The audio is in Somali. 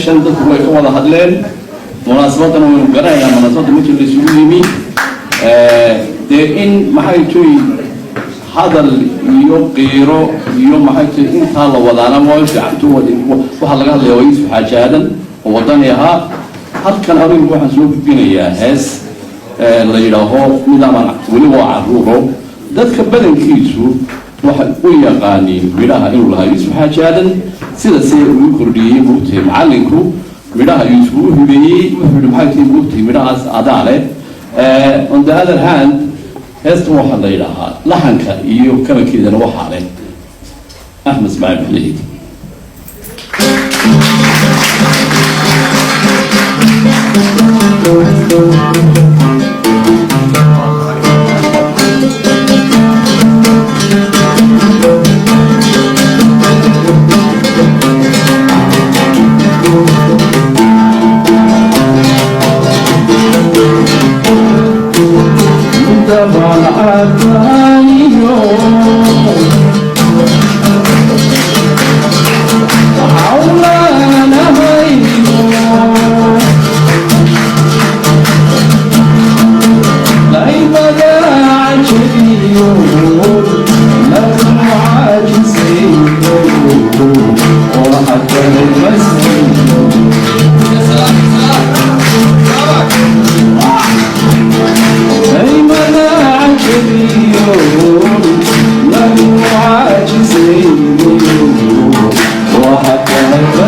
shan dadku way ka wada hadleen munaasabadan waynu garanaynaa munaasabada markii la isugu yimi dee in maxay tahay hadal iyo qiiro iyo maxay tahay intaa la wadaana waa fiicanto waxa laga hadlayaa waa isku xajaadan oo wadani ahaa halkan arinku waxaan soo gudbinayaa hees la yidhaaho midaaman weli waa caruuro dadka badankiisu waxay u yaqaaniin midhaha inuu lahaa isku xajaadan sida see ugu kordhiyey mugtay macallinku midhaha isugu hibeeyey wuxuu maxay tahay mugtay midhahaas adaa leh on the other hand heesta waxaa la yidhaahaa laxanka iyo kabankeedana waxaa leh axmed ismaaciil maxlihid وحتى